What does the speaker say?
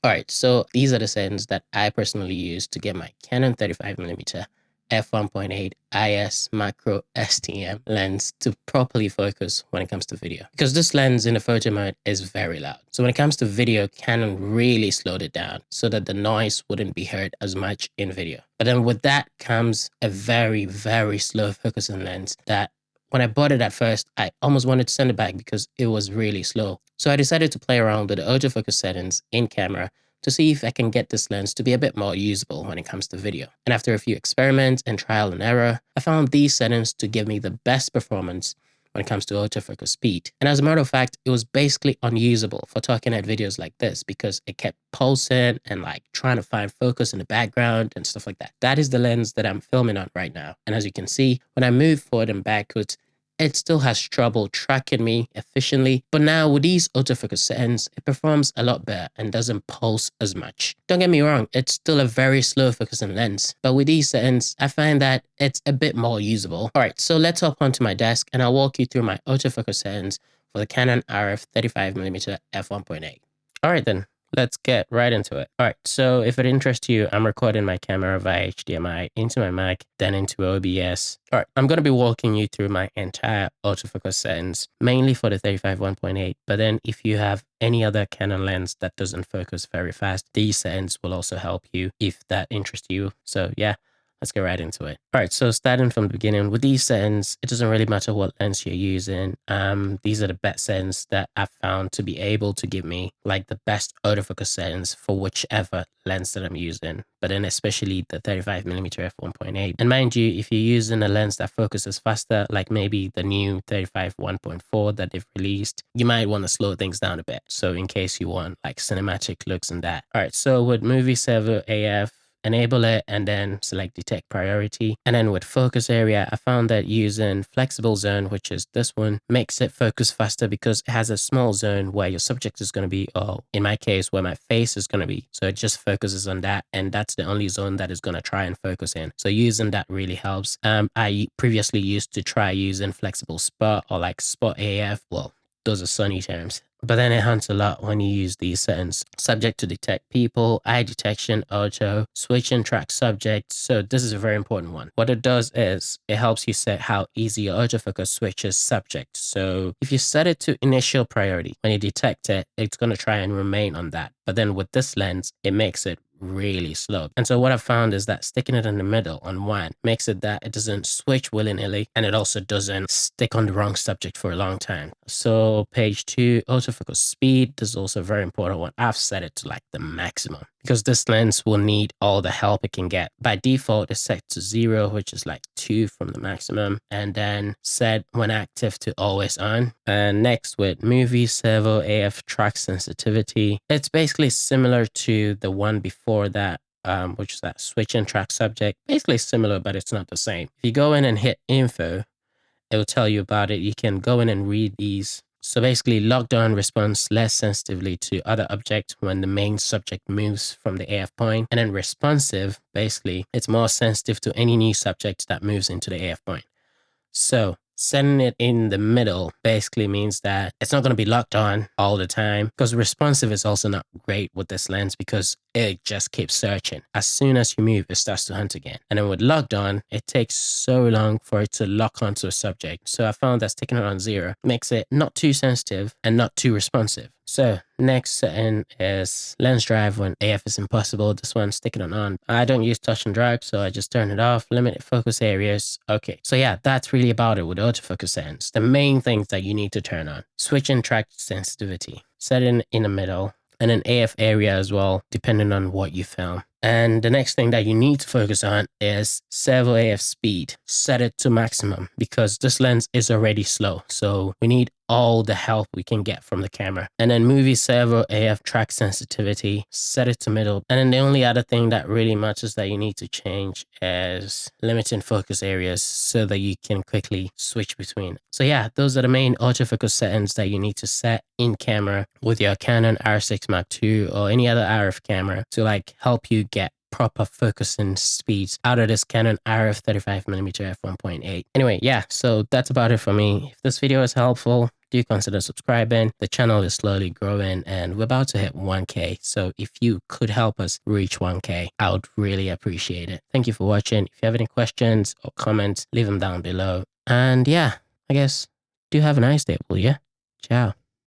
All right, so these are the settings that I personally use to get my Canon 35mm f1.8 IS Macro STM lens to properly focus when it comes to video. Because this lens in the photo mode is very loud. So when it comes to video, Canon really slowed it down so that the noise wouldn't be heard as much in video. But then with that comes a very, very slow focusing lens that when I bought it at first, I almost wanted to send it back because it was really slow. So I decided to play around with the autofocus settings in camera to see if I can get this lens to be a bit more usable when it comes to video. And after a few experiments and trial and error, I found these settings to give me the best performance when it comes to autofocus speed. And as a matter of fact, it was basically unusable for talking at videos like this because it kept pulsing and like trying to find focus in the background and stuff like that. That is the lens that I'm filming on right now. And as you can see, when I move forward and backwards, it still has trouble tracking me efficiently. But now with these autofocus settings, it performs a lot better and doesn't pulse as much. Don't get me wrong, it's still a very slow focusing lens, but with these settings, I find that it's a bit more usable. All right, so let's hop onto my desk and I'll walk you through my autofocus settings for the Canon RF 35mm f1.8. All right then, let's get right into it. All right, so if it interests you, I'm recording my camera via HDMI into my Mac, then into OBS. All right, I'm going to be walking you through my entire autofocus settings, mainly for the 35 1.8. But then if you have any other Canon lens that doesn't focus very fast, these settings will also help you if that interests you. So yeah, let's get right into it. All right, so starting from the beginning, with these settings, it doesn't really matter what lens you're using. These are the best settings that I've found to be able to give me like the best autofocus settings for whichever lens that I'm using, but then especially the 35mm f1.8. And mind you, if you're using a lens that focuses faster, like maybe the new 35 1.4 that they've released, you might want to slow things down a bit. So in case you want like cinematic looks and that. All right, so with Movie Servo AF, enable it and then select detect priority. And then with focus area, I found that using flexible zone, which is this one, makes it focus faster because it has a small zone where your subject is going to be, or in my case, where my face is going to be. So it just focuses on that. And that's the only zone that is going to try and focus in. So using that really helps. I previously used to try using flexible spot or like spot AF. Well, those are Sony terms. But then it hunts a lot when you use these settings. Subject to detect people, eye detection, auto, switch and track subject. So this is a very important one. What it does is it helps you set how easy your autofocus switches subject. So if you set it to initial priority, when you detect it, it's going to try and remain on that. But then with this lens, it makes it really slow. And so what I've found is that sticking it in the middle on one makes it that it doesn't switch willy-nilly, and it also doesn't stick on the wrong subject for a long time. So page 2, autofocus speed. This is also a very important one. I've set it to like the maximum because this lens will need all the help it can get. By default, it's set to 0, which is like 2 from the maximum, and then set when active to always on. And next with Movie Servo AF track sensitivity, it's basically similar to the one before that, which is that switch and track subject. Basically similar, but it's not the same. If you go in and hit info, it will tell you about it. You can go in and read these. So basically, lockdown responds less sensitively to other objects when the main subject moves from the AF point. And then responsive, basically, it's more sensitive to any new subject that moves into the AF point. So setting it in the middle basically means that it's not going to be locked on all the time, because responsive is also not great with this lens because it just keeps searching. As soon as you move, it starts to hunt again. And then with locked on, it takes so long for it to lock onto a subject. So I found that sticking it on 0 makes it not too sensitive and not too responsive. So next setting is lens drive when AF is impossible. This one, sticking it on. I don't use touch and drive, so I just turn it off. Limited focus areas. Okay, so yeah, that's really about it with autofocus settings. The main things that you need to turn on: switch and track sensitivity, setting in the middle, and an AF area as well, depending on what you film. And the next thing that you need to focus on is Servo AF speed. Set it to maximum because this lens is already slow. So we need all the help we can get from the camera. And then Movie Servo AF track sensitivity, set it to middle. And then the only other thing that really matters that you need to change is limiting focus areas so that you can quickly switch between. So yeah, those are the main autofocus settings that you need to set in camera with your Canon R6 Mark II or any other RF camera to like help you get proper focusing speeds out of this Canon RF 35mm f1.8. Anyway, yeah, so that's about it for me. If this video is helpful, do consider subscribing. The channel is slowly growing and we're about to hit 1K. So if you could help us reach 1K, I would really appreciate it. Thank you for watching. If you have any questions or comments, leave them down below. And yeah, I guess do have a nice day, will you? Ciao.